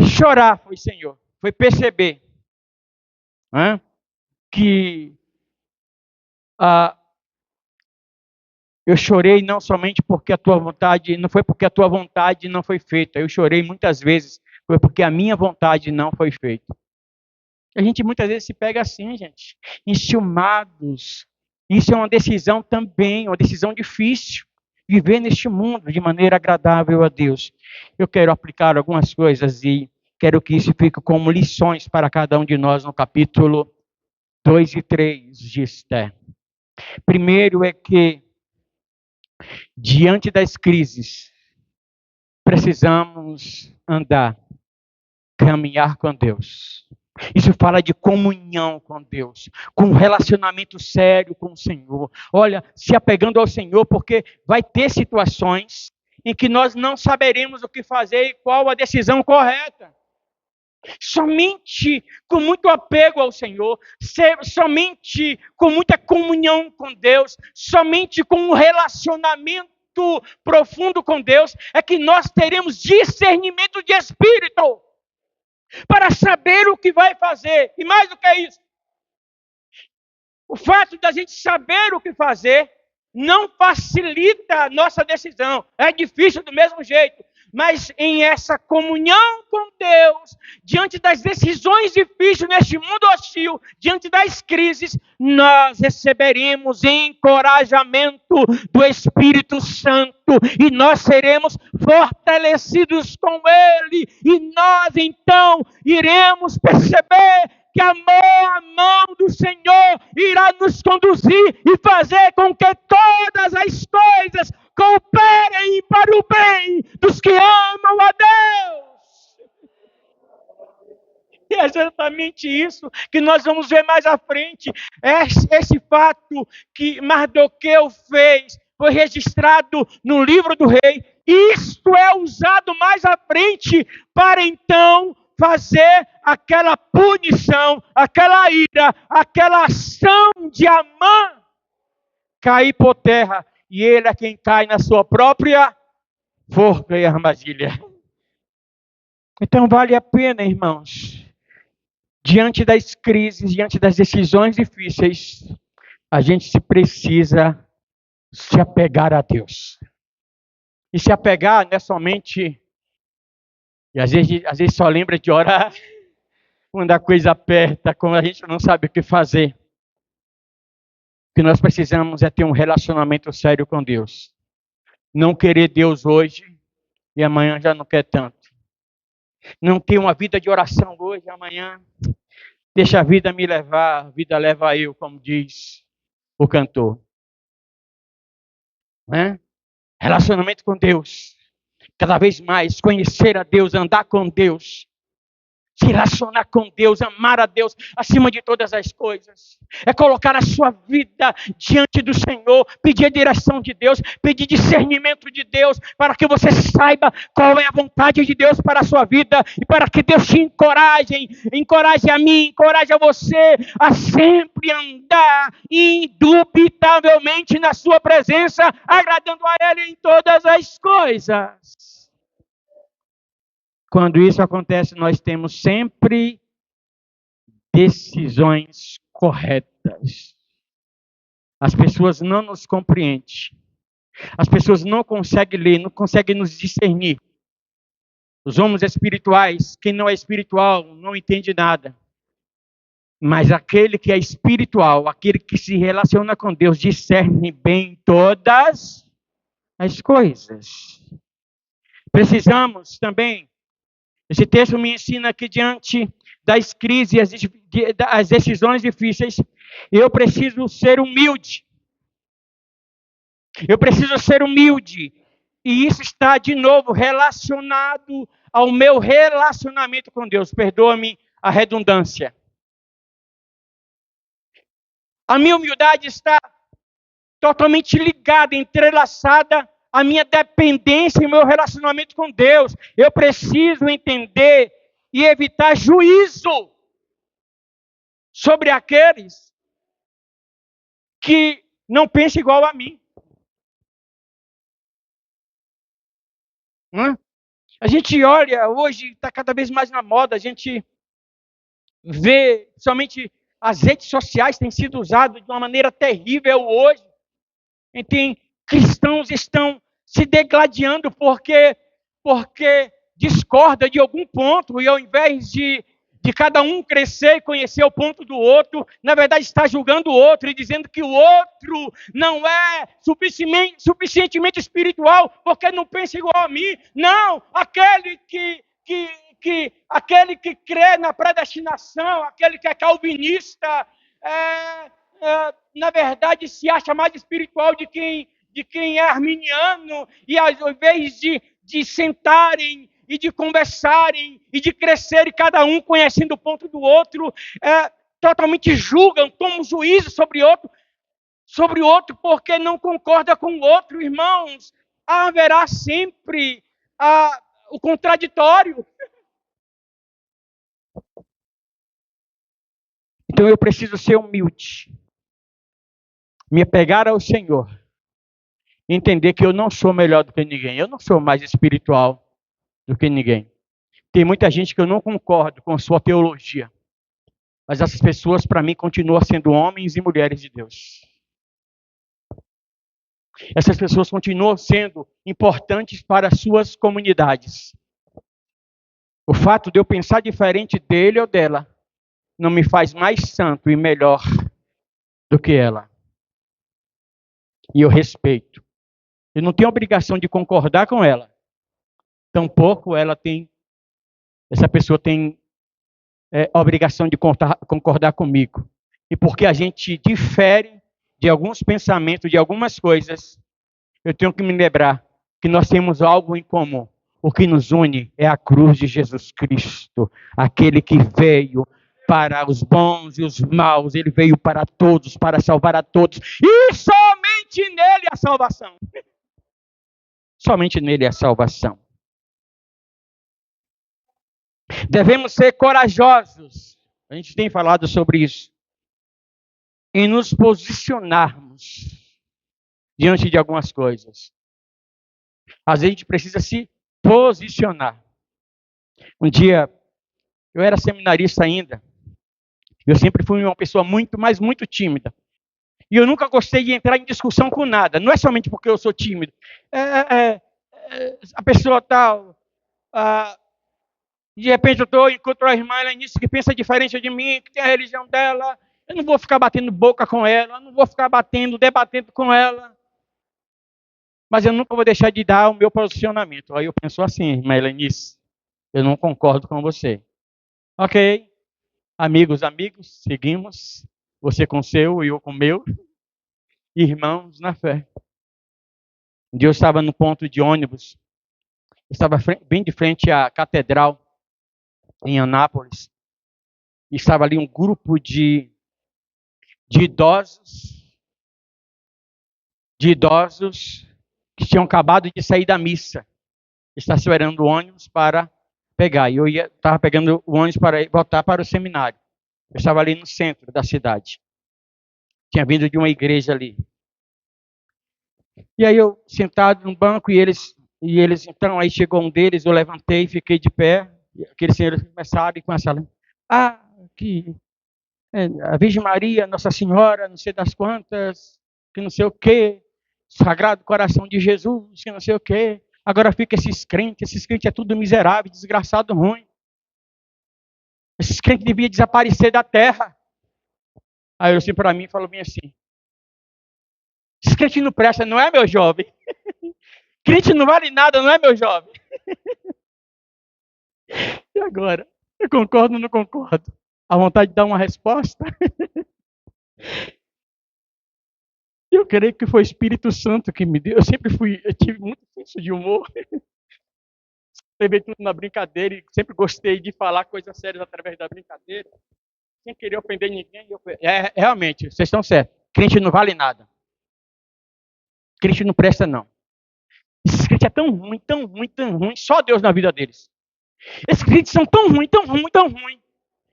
chorar foi, Senhor, foi perceber que eu chorei não somente porque a tua vontade, não foi porque a tua vontade não foi feita. Eu chorei muitas vezes, foi porque a minha vontade não foi feita. A gente muitas vezes se pega assim, gente, enciumados. Isso é uma decisão também, uma decisão difícil. Viver neste mundo de maneira agradável a Deus. Eu quero aplicar algumas coisas e quero que isso fique como lições para cada um de nós no capítulo 2 e 3 de Esther. Primeiro é que, diante das crises, precisamos andar, caminhar com Deus. Isso fala de comunhão com Deus, com um relacionamento sério com o Senhor. Olha, se apegando ao Senhor, porque vai ter situações em que nós não saberemos o que fazer e qual a decisão correta. Somente com muito apego ao Senhor, somente com muita comunhão com Deus, somente com um relacionamento profundo com Deus, é que nós teremos discernimento de espírito para saber o que vai fazer. E mais do que isso, o fato da gente saber o que fazer não facilita a nossa decisão. É difícil do mesmo jeito. Mas em essa comunhão com Deus, diante das decisões difíceis neste mundo hostil, diante das crises, nós receberemos encorajamento do Espírito Santo e nós seremos fortalecidos com Ele. E nós então iremos perceber que a mão do Senhor irá nos conduzir e fazer com que todas as coisas cooperem para o bem dos que amam a Deus. E é exatamente isso que nós vamos ver mais à frente. Esse fato que Mardoqueu fez foi registrado no livro do rei. Isto é usado mais à frente para então fazer aquela punição, aquela ira, aquela ação de Amã cair por terra. E ele é quem cai na sua própria forca e armadilha. Então vale a pena, irmãos, diante das crises, diante das decisões difíceis, a gente precisa se apegar a Deus. E se apegar não é somente... E às vezes só lembra de orar quando a coisa aperta, quando a gente não sabe o que fazer. O que nós precisamos é ter um relacionamento sério com Deus. Não querer Deus hoje e amanhã já não quer tanto. Não ter uma vida de oração hoje e amanhã deixa a vida me levar, a vida leva eu, como diz o cantor. Né? Relacionamento com Deus. Cada vez mais conhecer a Deus, andar com Deus. Se relacionar com Deus, amar a Deus acima de todas as coisas. É colocar a sua vida diante do Senhor, pedir a direção de Deus, pedir discernimento de Deus, para que você saiba qual é a vontade de Deus para a sua vida, e para que Deus te encoraje a mim, encoraje a você a sempre andar indubitavelmente na sua presença, agradando a Ele em todas as coisas. Quando isso acontece, nós temos sempre decisões corretas. As pessoas não nos compreendem. As pessoas não conseguem ler, não conseguem nos discernir. Os homens espirituais, quem não é espiritual, não entende nada. Mas aquele que é espiritual, aquele que se relaciona com Deus, discerne bem todas as coisas. Precisamos também... Esse texto me ensina que diante das crises e das decisões difíceis, eu preciso ser humilde. Eu preciso ser humilde. E isso está, de novo, relacionado ao meu relacionamento com Deus. Perdoa-me a redundância. A minha humildade está totalmente ligada, entrelaçada a minha dependência e o meu relacionamento com Deus. Eu preciso entender e evitar juízo sobre aqueles que não pensam igual a mim. A gente olha, hoje está cada vez mais na moda, a gente vê, somente as redes sociais têm sido usadas de uma maneira terrível hoje. Então, cristãos estão se degladiando porque discorda de algum ponto, e ao invés de cada um crescer e conhecer o ponto do outro, na verdade está julgando o outro e dizendo que o outro não é suficientemente espiritual porque não pensa igual a mim. Não, aquele que crê na predestinação, aquele que é calvinista, na verdade se acha mais espiritual de quem é arminiano, e ao invés de sentarem e de conversarem e de crescerem, cada um conhecendo o ponto do outro, totalmente julgam, tomam juízo sobre outro porque não concorda com o outro. Irmãos, haverá sempre o contraditório. Então eu preciso ser humilde, me apegar ao Senhor, entender que eu não sou melhor do que ninguém, eu não sou mais espiritual do que ninguém. Tem muita gente que eu não concordo com a sua teologia, mas essas pessoas, para mim, continuam sendo homens e mulheres de Deus. Essas pessoas continuam sendo importantes para as suas comunidades. O fato de eu pensar diferente dele ou dela não me faz mais santo e melhor do que ela. E eu respeito. Eu não tenho obrigação de concordar com ela. Tampouco essa pessoa tem a obrigação de concordar comigo. E porque a gente difere de alguns pensamentos, de algumas coisas, eu tenho que me lembrar que nós temos algo em comum. O que nos une é a cruz de Jesus Cristo, aquele que veio para os bons e os maus, ele veio para todos, para salvar a todos, e somente nele a salvação. Somente nele a salvação. Devemos ser corajosos, a gente tem falado sobre isso, em nos posicionarmos diante de algumas coisas. Às vezes a gente precisa se posicionar. Um dia, eu era seminarista ainda, eu sempre fui uma pessoa muito, mas muito tímida. E eu nunca gostei de entrar em discussão com nada. Não é somente porque eu sou tímido. A pessoa tal, de repente eu encontro a irmã Helenice que pensa diferente de mim, que tem a religião dela. Eu não vou ficar batendo boca com ela, eu não vou ficar debatendo com ela. Mas eu nunca vou deixar de dar o meu posicionamento. Aí eu penso assim, irmã Helenice, eu não concordo com você. Ok, amigos, seguimos. Você com o seu e eu com o meu. Irmãos na fé. Um dia eu estava no ponto de ônibus, eu estava bem de frente à catedral, em Anápolis, e estava ali um grupo de idosos que tinham acabado de sair da missa, estacionando o ônibus para pegar. E eu estava pegando o ônibus para voltar para o seminário. Eu estava ali no centro da cidade. Tinha vindo de uma igreja ali. E aí eu sentado no banco e eles então, aí chegou um deles, eu levantei, fiquei de pé, e aqueles senhores começaram, que a Virgem Maria, Nossa Senhora, não sei das quantas, que não sei o quê, Sagrado Coração de Jesus, que não sei o quê. Agora fica esses crentes é tudo miserável, desgraçado, ruim. Esses crentes deviam desaparecer da terra. Aí eu assim para mim, falou bem assim, esses crentes não prestam, não é, meu jovem? Crente não vale nada, não é, meu jovem? E agora? Eu concordo ou não concordo? A vontade de dar uma resposta? Eu creio que foi o Espírito Santo que me deu. Eu tive muito senso de humor. Levei tudo na brincadeira e sempre gostei de falar coisas sérias através da brincadeira. Sem querer ofender ninguém. Realmente, vocês estão certos. Crente não vale nada. Crente não presta, não. Esses crentes é tão ruim, tão ruim, tão ruim. Só Deus na vida deles. Esses crentes são tão ruim, tão ruim, tão ruim,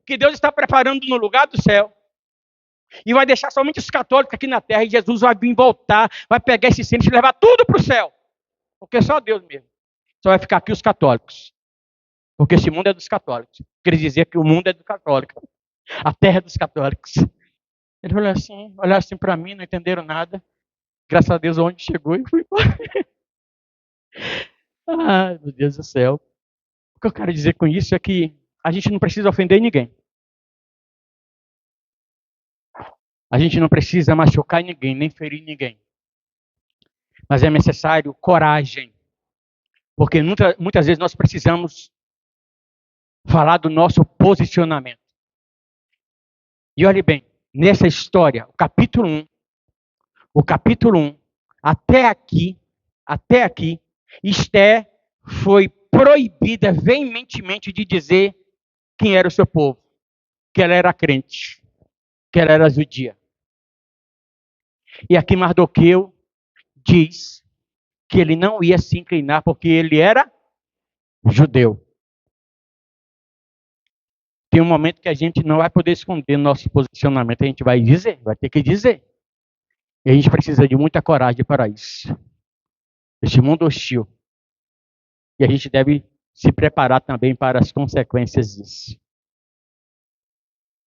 que Deus está preparando no lugar do céu. E vai deixar somente os católicos aqui na terra. E Jesus vai vir voltar, vai pegar esses crentes e levar tudo para o céu. Porque só Deus mesmo. Só vai ficar aqui os católicos. Porque esse mundo é dos católicos. Quer dizer que o mundo é do católico. A terra é dos católicos. Ele falou assim, olharam assim para mim, não entenderam nada. Graças a Deus, onde chegou e fui embora. Ai, meu Deus do céu. O que eu quero dizer com isso é que a gente não precisa ofender ninguém. A gente não precisa machucar ninguém, nem ferir ninguém. Mas é necessário coragem. Porque muitas vezes nós precisamos falar do nosso posicionamento. E olhe bem, nessa história, o capítulo 1, até aqui, Esther foi proibida veementemente de dizer quem era o seu povo, que ela era crente, que ela era judia. E aqui Mardoqueu diz que ele não ia se inclinar porque ele era judeu. Tem um momento que a gente não vai poder esconder nosso posicionamento, a gente vai dizer, vai ter que dizer. E a gente precisa de muita coragem para isso. Este mundo hostil. E a gente deve se preparar também para as consequências disso.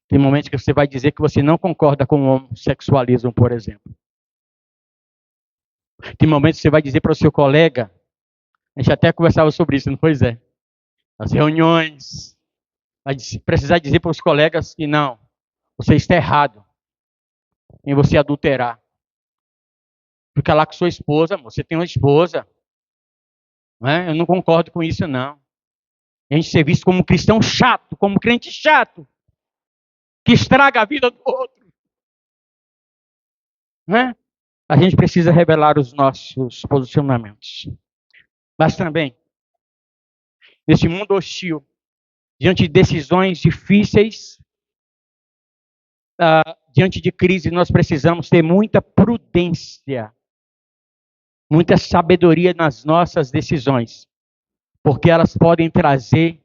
Tem momentos que você vai dizer que você não concorda com o homossexualismo, por exemplo. Tem momentos que você vai dizer para o seu colega, a gente até conversava sobre isso, não foi, Zé? As reuniões, vai precisar dizer para os colegas que não, você está errado em você adulterar. Fica lá com sua esposa, você tem uma esposa. Não é? Eu não concordo com isso, não. A gente ser visto como um cristão chato, como um crente chato, que estraga a vida do outro. Não é? A gente precisa revelar os nossos posicionamentos. Mas também, nesse mundo hostil, diante de decisões difíceis, diante de crise, nós precisamos ter muita prudência, muita sabedoria nas nossas decisões, porque elas podem trazer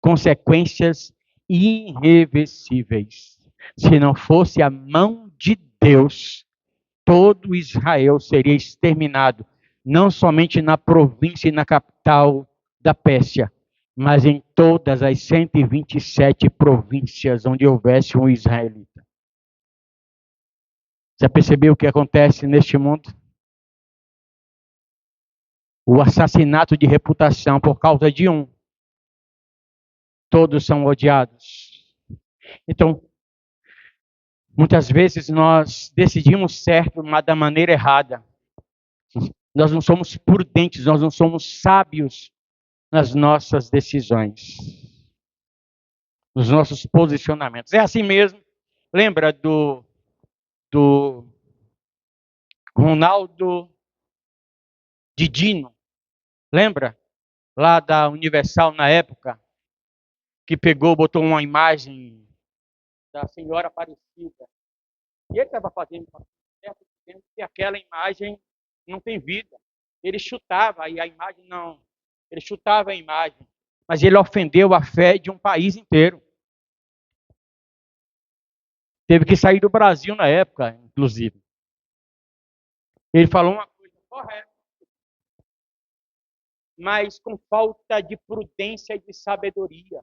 consequências irreversíveis. Se não fosse a mão de Deus, todo Israel seria exterminado, não somente na província e na capital da Pérsia, mas em todas as 127 províncias onde houvesse um israelita. Já percebeu o que acontece neste mundo? O assassinato de reputação por causa de um. Todos são odiados. Então, muitas vezes nós decidimos certo, mas da maneira errada. Nós não somos prudentes, nós não somos sábios nas nossas decisões, nos nossos posicionamentos. É assim mesmo. Lembra do Ronaldo Didino? Lembra? Lá da Universal na época, que pegou, botou uma imagem da Senhora Aparecida. E ele estava fazendo certo tempo que aquela imagem não tem vida. Ele chutava, e a imagem não. Ele chutava a imagem. Mas ele ofendeu a fé de um país inteiro. Teve que sair do Brasil na época, inclusive. Ele falou uma coisa correta, mas com falta de prudência e de sabedoria.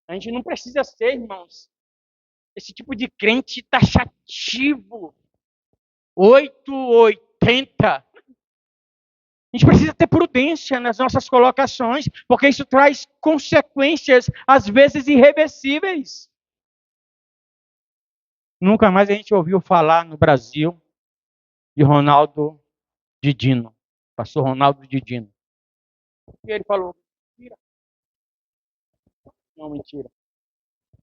A gente não precisa ser, irmãos, esse tipo de crente taxativo, 880. A gente precisa ter prudência nas nossas colocações, porque isso traz consequências, às vezes, irreversíveis. Nunca mais a gente ouviu falar no Brasil de Ronaldo Didino, pastor Ronaldo Didino. E ele falou, mentira. Não, mentira.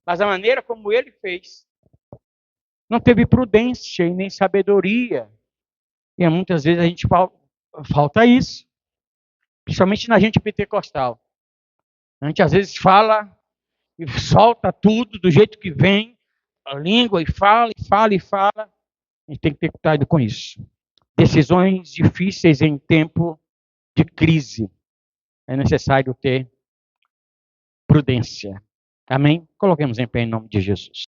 Mas a maneira como ele fez, não teve prudência e nem sabedoria. E muitas vezes a gente falta isso. Principalmente na gente pentecostal. A gente às vezes fala e solta tudo do jeito que vem, a língua, e fala, e fala, e fala. A gente tem que ter cuidado com isso. Decisões difíceis em tempo de crise. É necessário ter prudência. Amém? Coloquemos em pé em nome de Jesus.